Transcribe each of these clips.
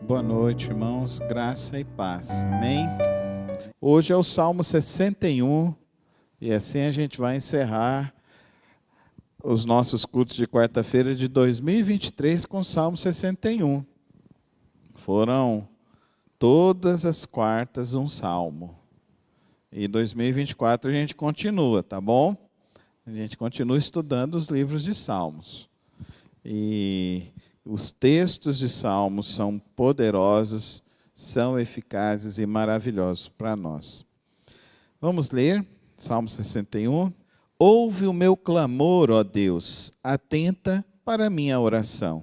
Boa noite, irmãos. Graça e paz. Amém? Hoje é o Salmo 61 e assim a gente vai encerrar os nossos cultos de quarta-feira de 2023 com o Salmo 61. Foram todas as quartas um salmo. E 2024 a gente continua, tá bom? A gente continua estudando os livros de Salmos. E os textos de Salmos são poderosos, são eficazes e maravilhosos para nós. Vamos ler Salmo 61. Ouve o meu clamor, ó Deus, atenta para a minha oração.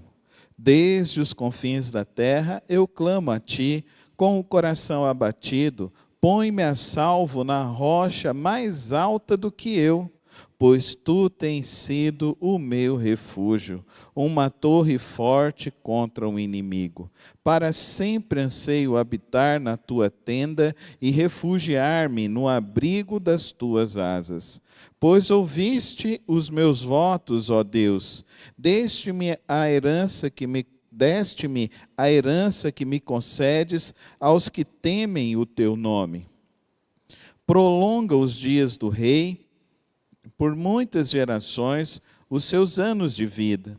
Desde os confins da terra eu clamo a Ti, com o coração abatido, põe-me a salvo na rocha mais alta do que eu. Pois Tu tens sido o meu refúgio, uma torre forte contra o inimigo. Para sempre anseio habitar na Tua tenda e refugiar-me no abrigo das Tuas asas. Pois ouviste os meus votos, ó Deus, deste-me a herança que me concedes aos que temem o Teu nome. Prolonga os dias do rei, por muitas gerações, os seus anos de vida.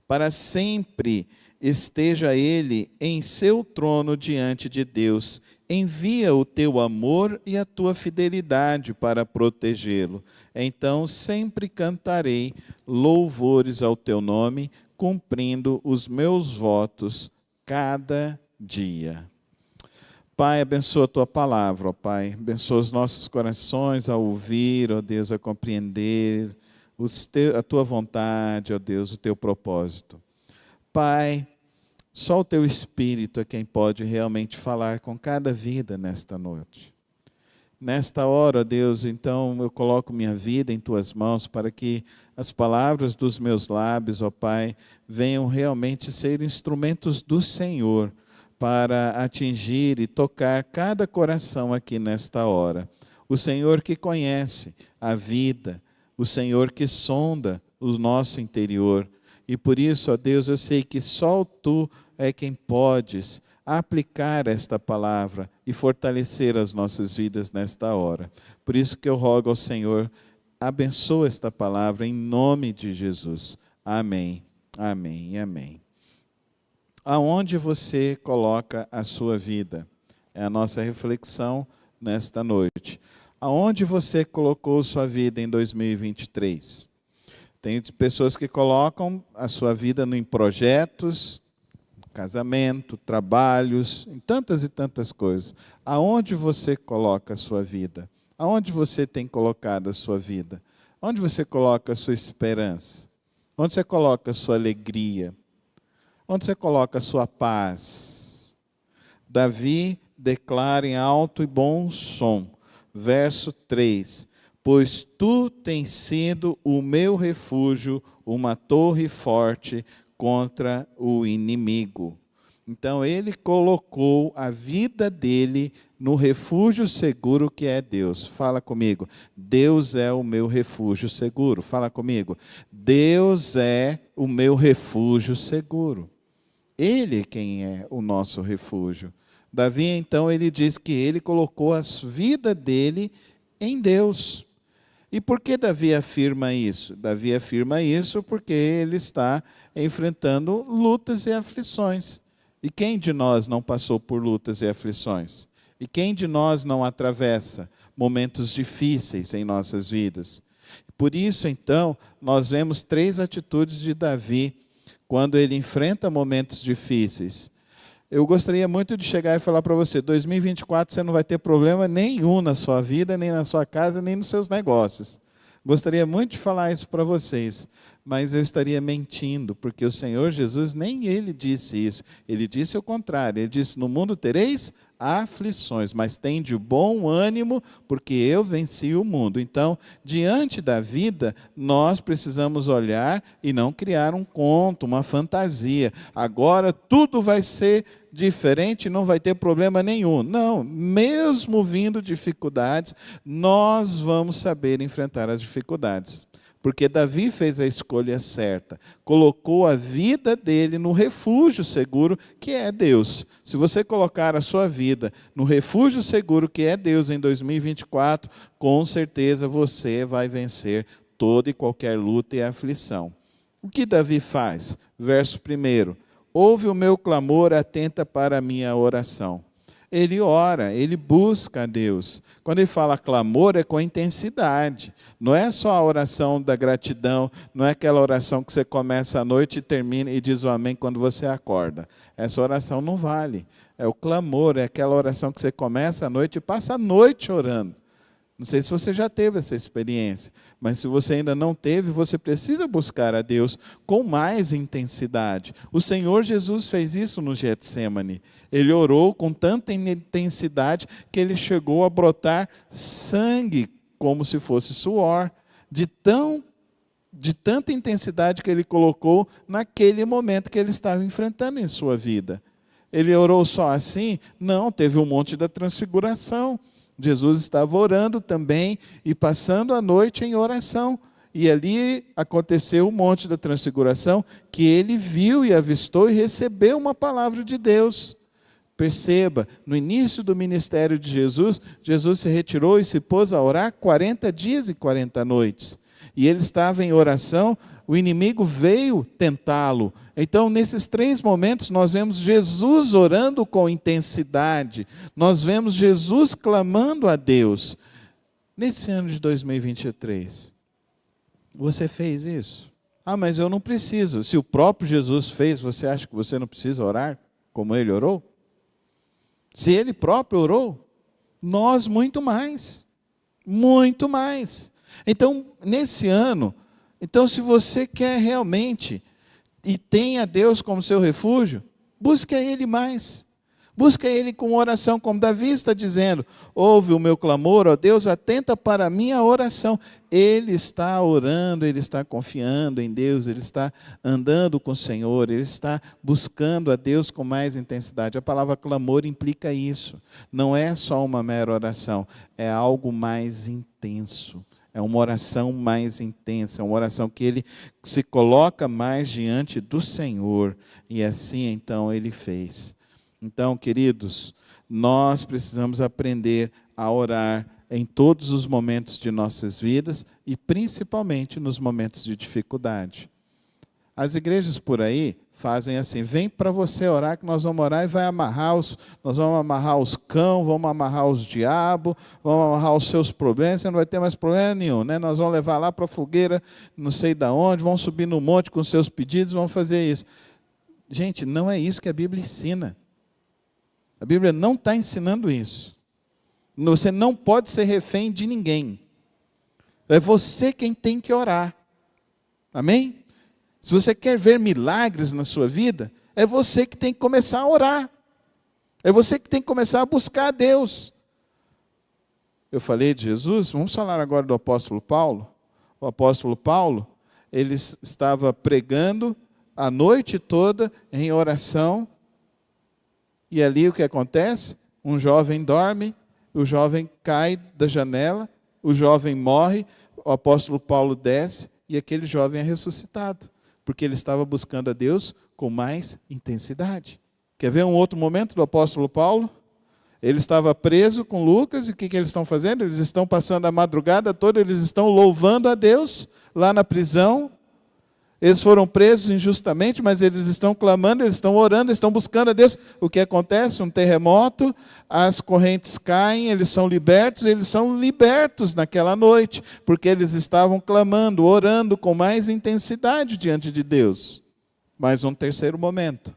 Para sempre esteja ele em seu trono diante de Deus. Envia o teu amor e a tua fidelidade para protegê-lo. Então sempre cantarei louvores ao teu nome, cumprindo os meus votos cada dia. Pai, abençoa a Tua palavra, ó Pai. Abençoa os nossos corações a ouvir, ó Deus, a compreender a Tua vontade, ó Deus, o Teu propósito. Pai, só o Teu Espírito é quem pode realmente falar com cada vida nesta noite. Nesta hora, ó Deus, então eu coloco minha vida em Tuas mãos para que as palavras dos meus lábios, ó Pai, venham realmente ser instrumentos do Senhor, para atingir e tocar cada coração aqui nesta hora. O Senhor que conhece a vida, o Senhor que sonda o nosso interior. E por isso, ó Deus, eu sei que só Tu é quem podes aplicar esta palavra e fortalecer as nossas vidas nesta hora. Por isso que eu rogo ao Senhor, abençoa esta palavra em nome de Jesus. Amém, amém e amém. Aonde você coloca a sua vida? É a nossa reflexão nesta noite. Aonde você colocou sua vida em 2023? Tem pessoas que colocam a sua vida em projetos, casamento, trabalhos, em tantas e tantas coisas. Aonde você coloca a sua vida? Aonde você tem colocado a sua vida? Onde você coloca a sua esperança? Onde você coloca a sua alegria? Onde você coloca a sua paz? Davi declara em alto e bom som, verso 3, pois Tu tens sido o meu refúgio, uma torre forte contra o inimigo. Então ele colocou a vida dele no refúgio seguro que é Deus. Fala comigo, Deus é o meu refúgio seguro. Fala comigo, Deus é o meu refúgio seguro. Ele é quem é o nosso refúgio. Davi, então, ele diz que ele colocou a vida dele em Deus. E por que Davi afirma isso? Davi afirma isso porque ele está enfrentando lutas e aflições. E quem de nós não passou por lutas e aflições? E quem de nós não atravessa momentos difíceis em nossas vidas? Por isso, então, nós vemos 3 atitudes de Davi quando ele enfrenta momentos difíceis. Eu gostaria muito de chegar e falar para você, 2024 você não vai ter problema nenhum na sua vida, nem na sua casa, nem nos seus negócios. Gostaria muito de falar isso para vocês, mas eu estaria mentindo, porque o Senhor Jesus nem Ele disse isso. Ele disse o contrário, Ele disse, no mundo tereis aflições, mas tende bom ânimo, porque eu venci o mundo. Então, diante da vida, nós precisamos olhar e não criar um conto, uma fantasia. Agora tudo vai ser diferente, não vai ter problema nenhum. Não, mesmo vindo dificuldades, nós vamos saber enfrentar as dificuldades. porque Davi fez a escolha certa, colocou a vida dele no refúgio seguro que é Deus. Se você colocar a sua vida no refúgio seguro que é Deus em 2024, com certeza você vai vencer toda e qualquer luta e aflição. O que Davi faz? Verso 1: ouve o meu clamor, atenta para a minha oração. Ele ora, ele busca a Deus. Quando ele fala clamor, é com intensidade. Não é só a oração da gratidão, não é aquela oração que você começa à noite e termina e diz o amém quando você acorda. Essa oração não vale. É o clamor, é aquela oração que você começa à noite e passa a noite orando. Não sei se você já teve essa experiência, mas se você ainda não teve, você precisa buscar a Deus com mais intensidade. O Senhor Jesus fez isso no Getsêmani. Ele orou com tanta intensidade que ele chegou a brotar sangue como se fosse suor, de tanta intensidade que ele colocou naquele momento que ele estava enfrentando em sua vida. Ele orou só assim? Não, teve um monte da transfiguração. Jesus estava orando também e passando a noite em oração. E ali aconteceu um monte da transfiguração que ele viu e avistou e recebeu uma palavra de Deus. Perceba, no início do ministério de Jesus, Jesus se retirou e se pôs a orar 40 dias e 40 noites. E ele estava em oração, o inimigo veio tentá-lo. Então, nesses 3 momentos, nós vemos Jesus orando com intensidade. Nós vemos Jesus clamando a Deus. Nesse ano de 2023, você fez isso? Ah, mas eu não preciso. Se o próprio Jesus fez, você acha que você não precisa orar como ele orou? Se ele próprio orou, nós muito mais. Muito mais. Então, nesse ano, se você quer realmente e tem a Deus como seu refúgio, busque a Ele mais. Busque a Ele com oração, como Davi está dizendo. Ouve o meu clamor, ó Deus, atenta para a minha oração. Ele está orando, ele está confiando em Deus, ele está andando com o Senhor, ele está buscando a Deus com mais intensidade. A palavra clamor implica isso. Não é só uma mera oração, é algo mais intenso. É uma oração mais intensa, uma oração que ele se coloca mais diante do Senhor. E assim, então, ele fez. Então, queridos, nós precisamos aprender a orar em todos os momentos de nossas vidas e principalmente nos momentos de dificuldade. As igrejas por aí fazem assim: vem para você orar que nós vamos orar e nós vamos amarrar os cão, vamos amarrar os diabos, vamos amarrar os seus problemas, você não vai ter mais problema nenhum, né? Nós vamos levar lá para a fogueira, não sei de onde, vamos subir no monte com seus pedidos, vamos fazer isso. Gente, não é isso que a Bíblia ensina. A Bíblia não está ensinando isso. Você não pode ser refém de ninguém. É você quem tem que orar. Amém? Se você quer ver milagres na sua vida, é você que tem que começar a orar. É você que tem que começar a buscar a Deus. Eu falei de Jesus, vamos falar agora do apóstolo Paulo. O apóstolo Paulo, ele estava pregando a noite toda em oração. E ali o que acontece? Um jovem dorme, o jovem cai da janela, o jovem morre, o apóstolo Paulo desce e aquele jovem é ressuscitado. Porque ele estava buscando a Deus com mais intensidade. Quer ver um outro momento do apóstolo Paulo? Ele estava preso com Lucas, e o que eles estão fazendo? Eles estão passando a madrugada toda, eles estão louvando a Deus lá na prisão. Eles foram presos injustamente, mas eles estão clamando, eles estão orando, eles estão buscando a Deus. O que acontece? Um terremoto, as correntes caem, eles são libertos naquela noite, porque eles estavam clamando, orando com mais intensidade diante de Deus. Mais um terceiro momento.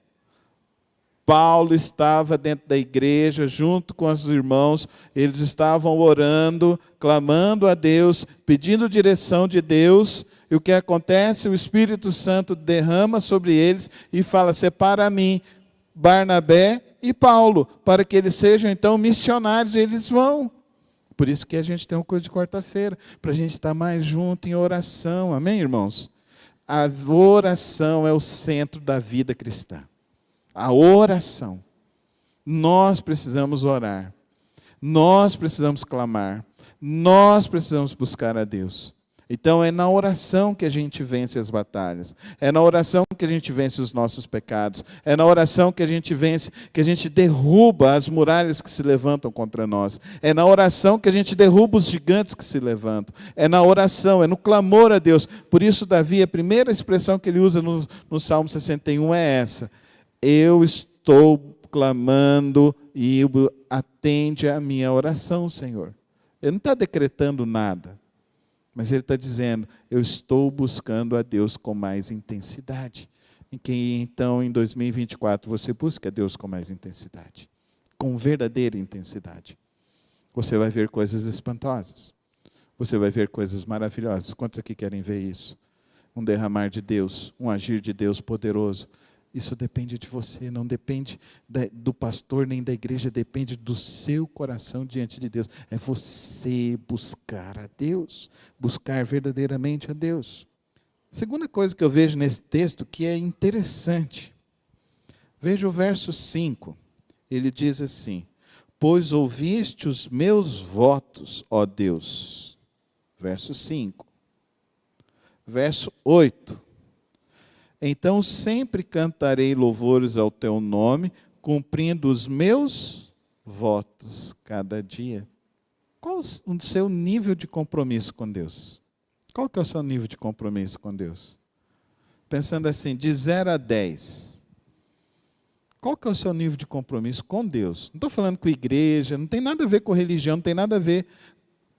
Paulo estava dentro da igreja, junto com os irmãos, eles estavam orando, clamando a Deus, pedindo direção de Deus. E o que acontece? O Espírito Santo derrama sobre eles e fala: separa a mim, Barnabé e Paulo, para que eles sejam então missionários. E eles vão. Por isso que a gente tem um culto de quarta-feira, para a gente estar mais junto em oração. Amém, irmãos? A oração é o centro da vida cristã. A oração. Nós precisamos orar. Nós precisamos clamar. Nós precisamos buscar a Deus. Então é na oração que a gente vence as batalhas. É na oração que a gente vence os nossos pecados. É na oração que a gente vence, que a gente derruba as muralhas que se levantam contra nós. É na oração que a gente derruba os gigantes que se levantam. É na oração, é no clamor a Deus. Por isso, Davi, a primeira expressão que ele usa no Salmo 61 é essa: eu estou clamando e atende a minha oração, Senhor. Ele não está decretando nada. Mas ele está dizendo, eu estou buscando a Deus com mais intensidade. Então, em 2024, você busca a Deus com mais intensidade. Com verdadeira intensidade. Você vai ver coisas espantosas. Você vai ver coisas maravilhosas. Quantos aqui querem ver isso? Um derramar de Deus, um agir de Deus poderoso. Isso depende de você, não depende do pastor nem da igreja, depende do seu coração diante de Deus. É você buscar a Deus, buscar verdadeiramente a Deus. A segunda coisa que eu vejo nesse texto que é interessante, veja o verso 5, ele diz assim, pois ouviste os meus votos, ó Deus. Verso 5. Verso 8. Então sempre cantarei louvores ao teu nome, cumprindo os meus votos cada dia. Qual o seu nível de compromisso com Deus? Qual que é o seu nível de compromisso com Deus? Pensando assim, de 0 a 10. Qual que é o seu nível de compromisso com Deus? Não estou falando com igreja, não tem nada a ver com religião, não tem nada a ver,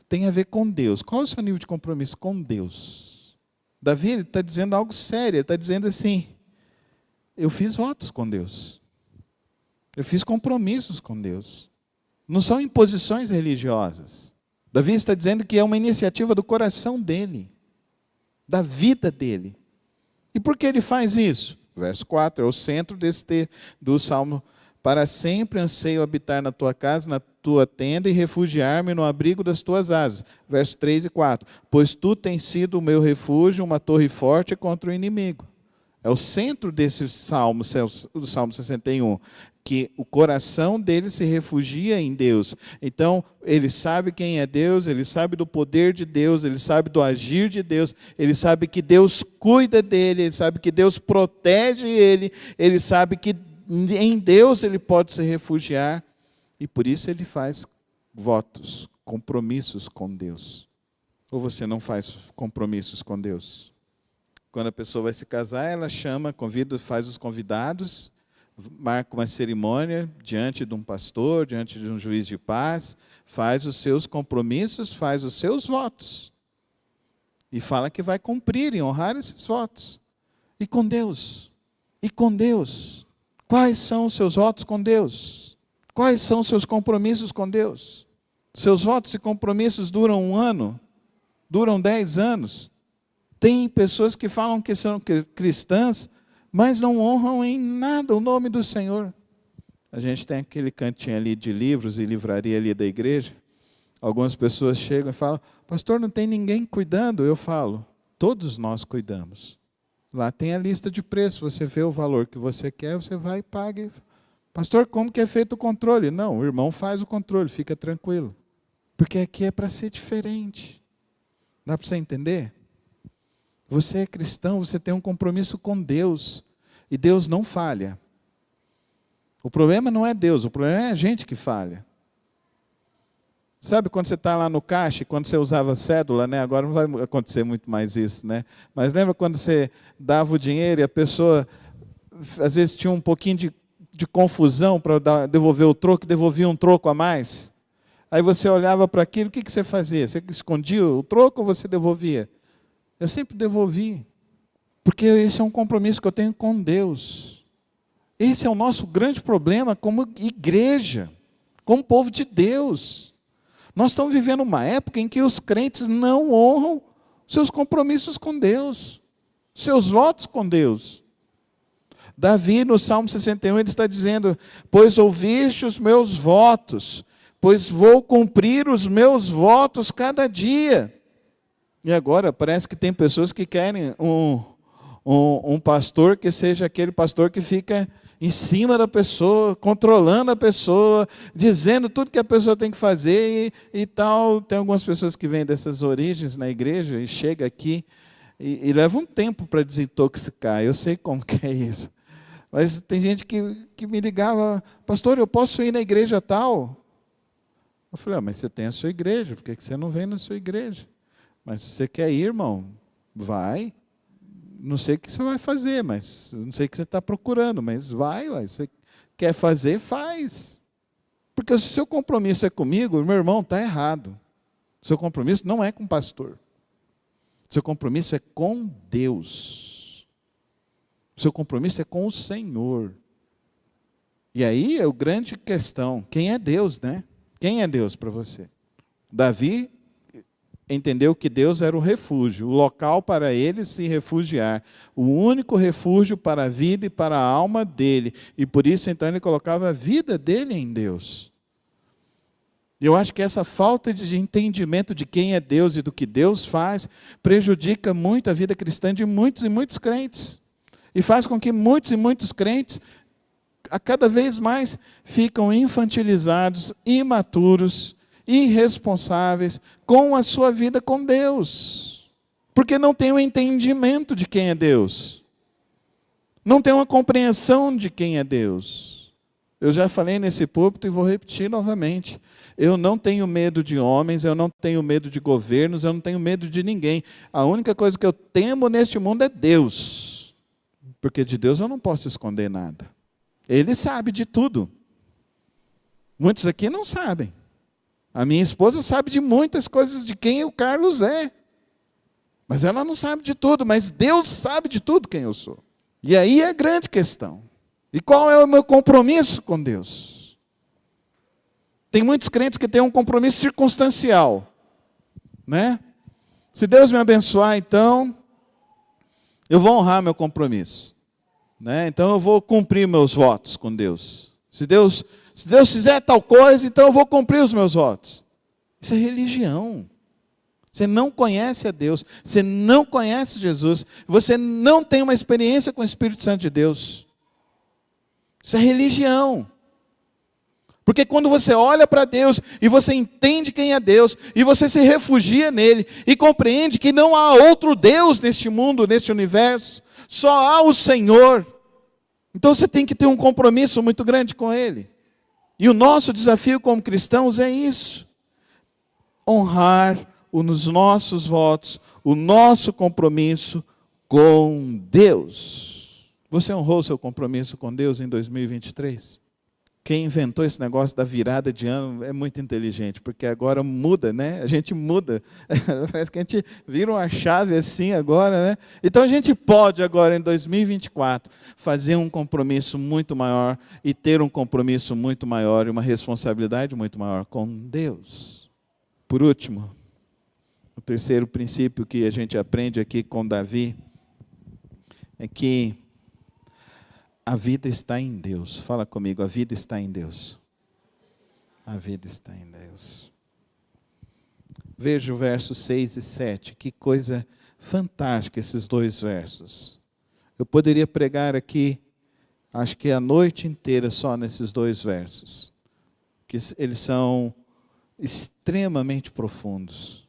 tem a ver com Deus. Qual é o seu nível de compromisso com Deus? Davi está dizendo algo sério, ele está dizendo assim, eu fiz votos com Deus, eu fiz compromissos com Deus, não são imposições religiosas. Davi está dizendo que é uma iniciativa do coração dele, da vida dele. E por que ele faz isso? Verso 4, é o centro do Salmo. Para sempre anseio habitar na tua casa, na tua tenda e refugiar-me no abrigo das tuas asas. Versos 3 e 4. Pois tu tens sido o meu refúgio, uma torre forte contra o inimigo. É o centro desse salmo, do Salmo 61, que o coração dele se refugia em Deus. Então, ele sabe quem é Deus, ele sabe do poder de Deus, ele sabe do agir de Deus, ele sabe que Deus cuida dele, ele sabe que Deus protege ele sabe que em Deus ele pode se refugiar, e por isso ele faz votos, compromissos com Deus. Ou você não faz compromissos com Deus? Quando a pessoa vai se casar, ela chama, convida, faz os convidados, marca uma cerimônia diante de um pastor, diante de um juiz de paz, faz os seus compromissos, faz os seus votos. E fala que vai cumprir e honrar esses votos. E com Deus? E com Deus? Quais são os seus votos com Deus? Quais são os seus compromissos com Deus? Seus votos e compromissos duram 1 ano? Duram 10 anos? Tem pessoas que falam que são cristãs, mas não honram em nada o nome do Senhor. A gente tem aquele cantinho ali de livros e livraria ali da igreja. Algumas pessoas chegam e falam, pastor, não tem ninguém cuidando? Eu falo, todos nós cuidamos. Lá tem a lista de preços, você vê o valor que você quer, você vai e paga. Pastor, como que é feito o controle? Não, o irmão faz o controle, fica tranquilo. Porque aqui é para ser diferente. Dá para você entender? Você é cristão, você tem um compromisso com Deus. E Deus não falha. O problema não é Deus, o problema é a gente que falha. Sabe quando você está lá no caixa, quando você usava cédula, né? Agora não vai acontecer muito mais isso, né? Mas lembra quando você dava o dinheiro e a pessoa, às vezes tinha um pouquinho de confusão para devolver o troco, devolvia um troco a mais? Aí você olhava para aquilo, o que você fazia? Você escondia o troco ou você devolvia? Eu sempre devolvi, porque esse é um compromisso que eu tenho com Deus. Esse é o nosso grande problema como igreja, como povo de Deus. Nós estamos vivendo uma época em que os crentes não honram seus compromissos com Deus, seus votos com Deus. Davi, no Salmo 61, ele está dizendo, pois ouviste os meus votos, pois vou cumprir os meus votos cada dia. E agora parece que tem pessoas que querem um pastor que seja aquele pastor que fica em cima da pessoa, controlando a pessoa, dizendo tudo que a pessoa tem que fazer e tal. Tem algumas pessoas que vêm dessas origens na igreja e chega aqui e leva um tempo para desintoxicar. Eu sei como que é isso. Mas tem gente que me ligava, pastor, eu posso ir na igreja tal? Eu falei, mas você tem a sua igreja, por que você não vem na sua igreja? Mas se você quer ir, irmão, vai. Não sei o que você vai fazer, mas não sei o que você está procurando, mas vai, você quer fazer, faz. Porque se o seu compromisso é comigo, meu irmão, está errado. O seu compromisso não é com o pastor. O seu compromisso é com Deus. O seu compromisso é com o Senhor. E aí é a grande questão, quem é Deus, né? Quem é Deus para você? Davi entendeu que Deus era o refúgio, o local para ele se refugiar, o único refúgio para a vida e para a alma dele. E por isso, então, ele colocava a vida dele em Deus. E eu acho que essa falta de entendimento de quem é Deus e do que Deus faz prejudica muito a vida cristã de muitos e muitos crentes. E faz com que muitos e muitos crentes, a cada vez mais, ficam infantilizados, imaturos, irresponsáveis com a sua vida com Deus, porque não tem um entendimento de quem é Deus, não tem uma compreensão de quem é Deus. Eu já falei nesse púlpito e vou repetir novamente, eu não tenho medo de homens, eu não tenho medo de governos, eu não tenho medo de ninguém. A única coisa que eu temo neste mundo é Deus, porque de Deus eu não posso esconder nada. Ele sabe de tudo. Muitos aqui não sabem. A minha esposa sabe de muitas coisas de quem o Carlos é. Mas ela não sabe de tudo, mas Deus sabe de tudo quem eu sou. E aí é a grande questão. E qual é o meu compromisso com Deus? Tem muitos crentes que têm um compromisso circunstancial, né? Se Deus me abençoar, então, eu vou honrar meu compromisso, né? Então eu vou cumprir meus votos com Deus. Se Deus fizer tal coisa, então eu vou cumprir os meus votos. Isso é religião. Você não conhece a Deus, você não conhece Jesus, você não tem uma experiência com o Espírito Santo de Deus. Isso é religião. Porque quando você olha para Deus e você entende quem é Deus, e você se refugia nele, e compreende que não há outro Deus neste mundo, neste universo, só há o Senhor. Então você tem que ter um compromisso muito grande com Ele. E o nosso desafio como cristãos é isso. Honrar os nossos votos, o nosso compromisso com Deus. Você honrou o seu compromisso com Deus em 2023? Quem inventou esse negócio da virada de ano é muito inteligente, porque agora muda, né? A gente muda. Parece que a gente vira uma chave assim agora, né? Então a gente pode agora, em 2024, fazer um compromisso muito maior e ter um compromisso muito maior e uma responsabilidade muito maior com Deus. Por último, o terceiro princípio que a gente aprende aqui com Davi é que a vida está em Deus. Fala comigo, a vida está em Deus. A vida está em Deus. Veja o verso 6 e 7. Que coisa fantástica esses dois versos. Eu poderia pregar aqui, acho que a noite inteira só nesses dois versos. Que eles são extremamente profundos.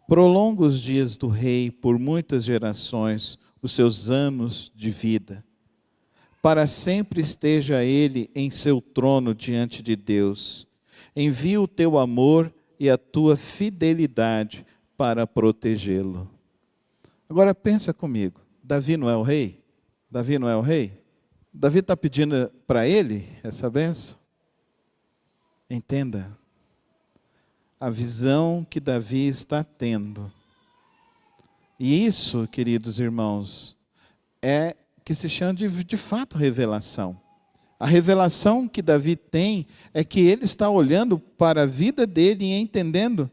Prolonga os dias do rei por muitas gerações, os seus anos de vida. Para sempre esteja ele em seu trono diante de Deus. Envia o teu amor e a tua fidelidade para protegê-lo. Agora pensa comigo, Davi não é o rei? Davi não é o rei? Davi está pedindo para ele essa bênção? Entenda, a visão que Davi está tendo. E isso, queridos irmãos, é que se chama de fato revelação. A revelação que Davi tem é que ele está olhando para a vida dele e entendendo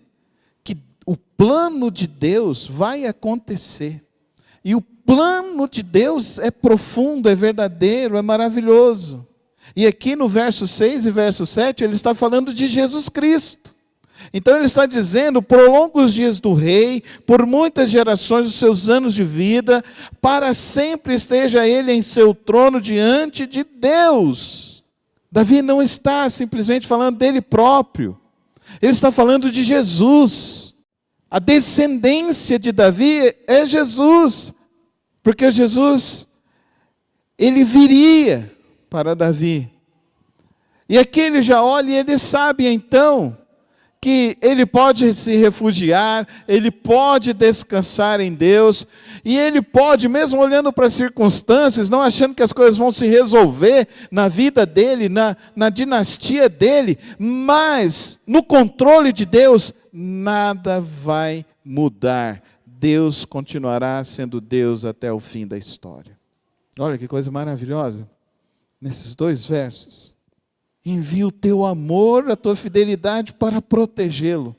que o plano de Deus vai acontecer. E o plano de Deus é profundo, é verdadeiro, é maravilhoso. E aqui no verso 6 e verso 7, ele está falando de Jesus Cristo. Então ele está dizendo, prolonga os dias do rei, por muitas gerações os seus anos de vida, para sempre esteja ele em seu trono diante de Deus. Davi não está simplesmente falando dele próprio, ele está falando de Jesus. A descendência de Davi é Jesus, porque Jesus, ele viria para Davi. E aqui ele já olha e ele sabe então que ele pode se refugiar, ele pode descansar em Deus, e ele pode, mesmo olhando para as circunstâncias, não achando que as coisas vão se resolver na vida dele, na dinastia dele, mas no controle de Deus, nada vai mudar. Deus continuará sendo Deus até o fim da história. Olha que coisa maravilhosa, nesses 2 versos. Envia o teu amor, a tua fidelidade para protegê-lo.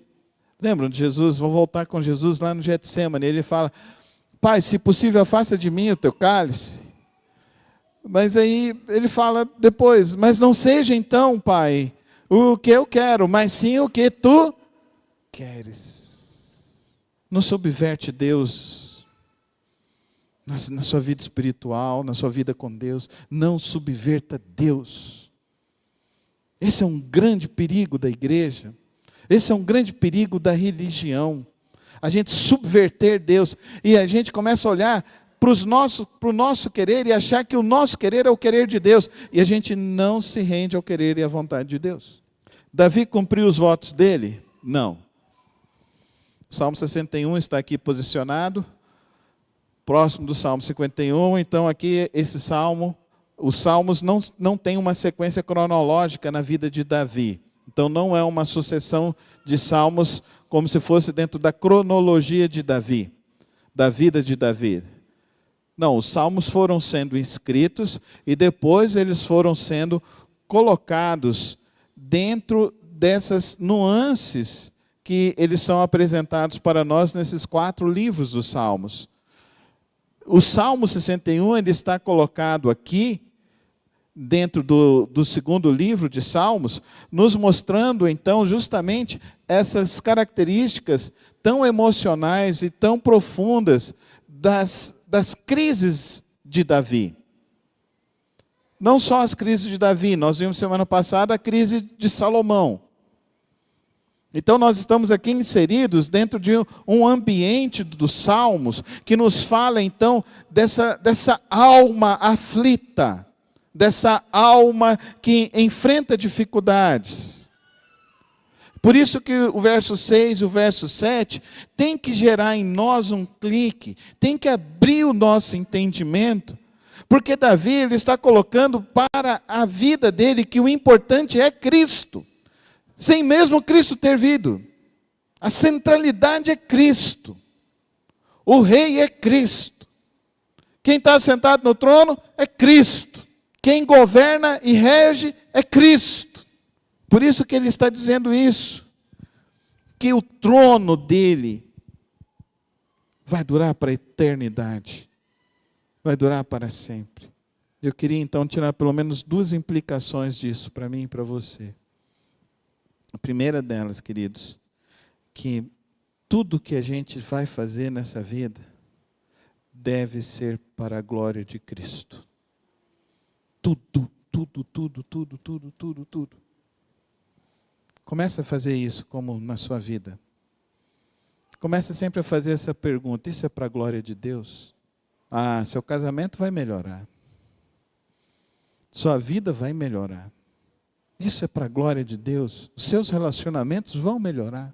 Lembram de Jesus? Vou voltar com Jesus lá no Getsemane. Ele fala, Pai, se possível, afasta de mim o teu cálice. Mas aí ele fala depois, mas não seja então, Pai, o que eu quero, mas sim o que tu queres. Não subverte Deus na sua vida espiritual, na sua vida com Deus. Não subverta Deus. Esse é um grande perigo da igreja. Esse é um grande perigo da religião. A gente subverter Deus. E a gente começa a olhar para o nosso querer e achar que o nosso querer é o querer de Deus. E a gente não se rende ao querer e à vontade de Deus. Davi cumpriu os votos dele? Não. Salmo 61 está aqui posicionado. Próximo do Salmo 51. Então aqui esse salmo... Os salmos não têm uma sequência cronológica na vida de Davi. Então não é uma sucessão de salmos como se fosse dentro da cronologia de Davi, da vida de Davi. Não, os salmos foram sendo escritos e depois eles foram sendo colocados dentro dessas nuances que eles são apresentados para nós nesses 4 livros dos salmos. O Salmo 61 ele está colocado aqui, dentro do segundo livro de Salmos, nos mostrando então justamente essas características tão emocionais e tão profundas das crises de Davi. Não só as crises de Davi, nós vimos semana passada a crise de Salomão. Então nós estamos aqui inseridos dentro de um ambiente dos Salmos que nos fala então dessa alma aflita, dessa alma que enfrenta dificuldades. Por isso que o verso 6 e o verso 7 tem que gerar em nós um clique, tem que abrir o nosso entendimento, porque Davi ele está colocando para a vida dele que o importante é Cristo, sem mesmo Cristo ter vindo. A centralidade é Cristo, o rei é Cristo, quem está sentado no trono é Cristo. Quem governa e rege é Cristo. Por isso que ele está dizendo isso. Que o trono dele vai durar para a eternidade. Vai durar para sempre. Eu queria então tirar pelo menos 2 implicações disso para mim e para você. A primeira delas, queridos, que tudo que a gente vai fazer nessa vida deve ser para a glória de Cristo. Tudo. Comece a fazer isso como na sua vida. Comece sempre a fazer essa pergunta, isso é para a glória de Deus? Ah, seu casamento vai melhorar. Sua vida vai melhorar. Isso é para a glória de Deus? Os seus relacionamentos vão melhorar.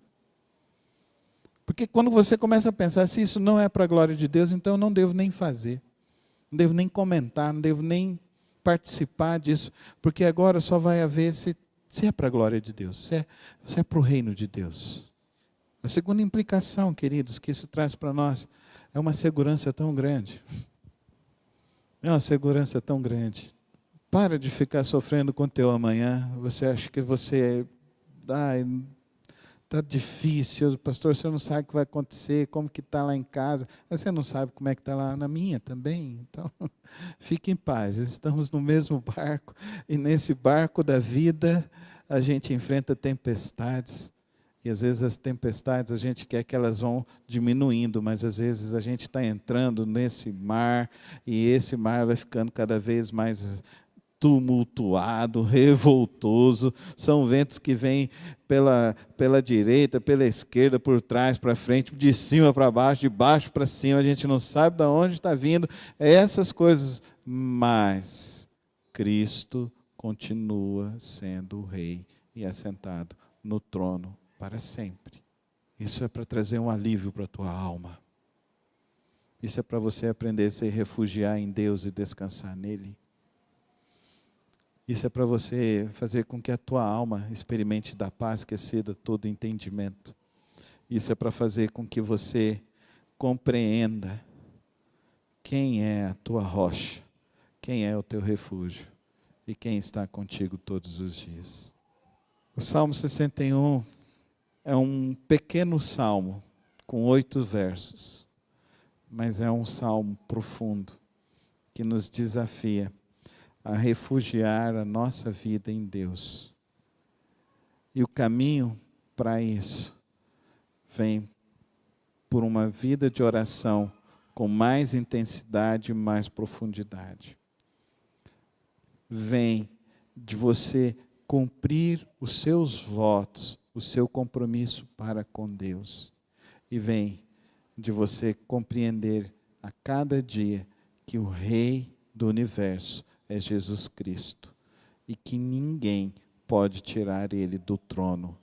Porque quando você começa a pensar, se isso não é para a glória de Deus, então eu não devo nem fazer. Não devo nem comentar, não devo nem participar disso, porque agora só vai haver se é para a glória de Deus, se é para o reino de Deus. A segunda implicação, queridos, que isso traz para nós, é uma segurança tão grande. É uma segurança tão grande. Para de ficar sofrendo com o teu amanhã. Você acha que você... está difícil, pastor, você não sabe o que vai acontecer, como que está lá em casa. Você não sabe como é que está lá na minha também. Então, fique em paz. Estamos no mesmo barco. E nesse barco da vida, a gente enfrenta tempestades. E às vezes as tempestades a gente quer que elas vão diminuindo, mas às vezes a gente está entrando nesse mar e esse mar vai ficando cada vez mais tumultuado, revoltoso. São ventos que vêm pela direita, pela esquerda, por trás, para frente, de cima para baixo, de baixo para cima. A gente não sabe de onde está vindo. É essas coisas. Mas Cristo continua sendo o Rei e assentado no trono para sempre. Isso é para trazer um alívio para a tua alma. Isso é para você aprender a se refugiar em Deus e descansar nele. Isso é para você fazer com que a tua alma experimente da paz que exceda todo entendimento. Isso é para fazer com que você compreenda quem é a tua rocha, quem é o teu refúgio e quem está contigo todos os dias. O Salmo 61 é um pequeno salmo com 8 versos, mas é um salmo profundo que nos desafia a refugiar a nossa vida em Deus. E o caminho para isso vem por uma vida de oração com mais intensidade e mais profundidade. Vem de você cumprir os seus votos, o seu compromisso para com Deus. E vem de você compreender a cada dia que o Rei do Universo é Jesus Cristo, e que ninguém pode tirar ele do trono,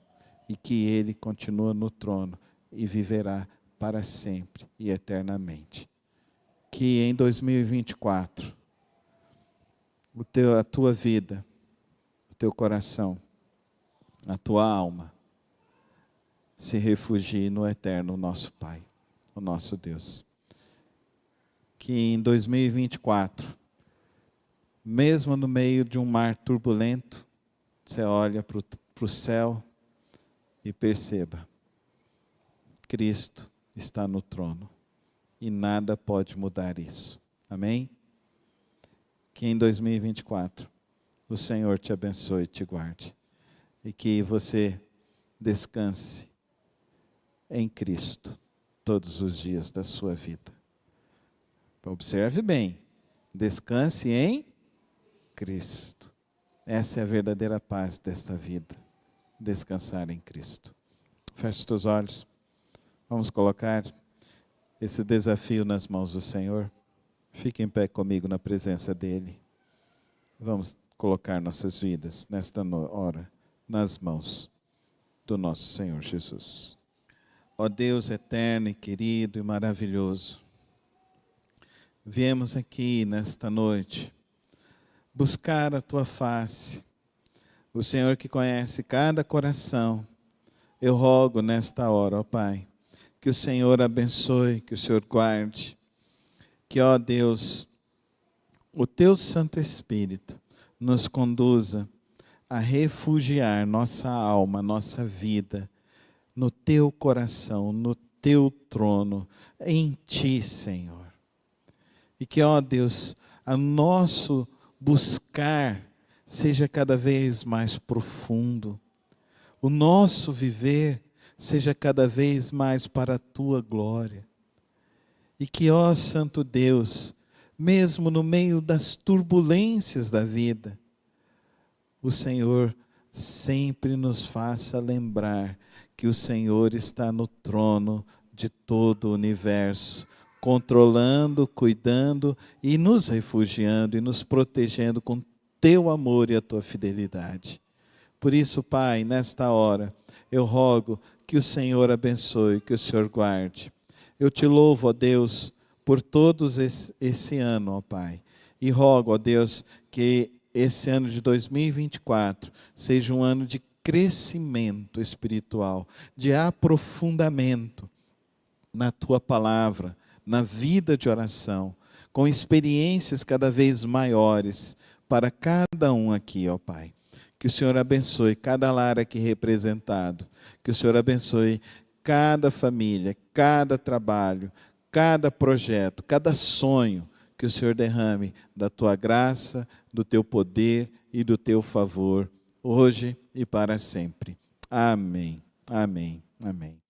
e que ele continua no trono e viverá para sempre e eternamente. Que em 2024, a tua vida, o teu coração, a tua alma, se refugie no eterno nosso Pai, o nosso Deus. Que em 2024, mesmo no meio de um mar turbulento, você olha para o céu e perceba, Cristo está no trono e nada pode mudar isso. Amém? Que em 2024 o Senhor te abençoe e te guarde e que você descanse em Cristo todos os dias da sua vida. Observe bem, descanse em Cristo. Essa é a verdadeira paz desta vida, descansar em Cristo. Feche os teus olhos, vamos colocar esse desafio nas mãos do Senhor. Fique em pé comigo na presença dEle. Vamos colocar nossas vidas nesta hora nas mãos do nosso Senhor Jesus. Ó Deus eterno e querido e maravilhoso, viemos aqui nesta noite buscar a tua face. O Senhor que conhece cada coração, eu rogo nesta hora, ó Pai, que o Senhor abençoe, que o Senhor guarde, que, ó Deus, o teu Santo Espírito nos conduza a refugiar nossa alma, nossa vida, no teu coração, no teu trono, em ti, Senhor. E que, ó Deus, a nosso buscar seja cada vez mais profundo, o nosso viver seja cada vez mais para a tua glória. E que, ó Santo Deus, mesmo no meio das turbulências da vida, o Senhor sempre nos faça lembrar que o Senhor está no trono de todo o universo, controlando, cuidando e nos refugiando e nos protegendo com teu amor e a tua fidelidade. Por isso, Pai, nesta hora, eu rogo que o Senhor abençoe, que o Senhor guarde. Eu te louvo, ó Deus, por todos esse ano, ó Pai. E rogo, ó Deus, que esse ano de 2024 seja um ano de crescimento espiritual, de aprofundamento na tua palavra, na vida de oração, com experiências cada vez maiores para cada um aqui, ó Pai. Que o Senhor abençoe cada lar aqui representado, que o Senhor abençoe cada família, cada trabalho, cada projeto, cada sonho, que o Senhor derrame da tua graça, do teu poder e do teu favor, hoje e para sempre. Amém. Amém. Amém.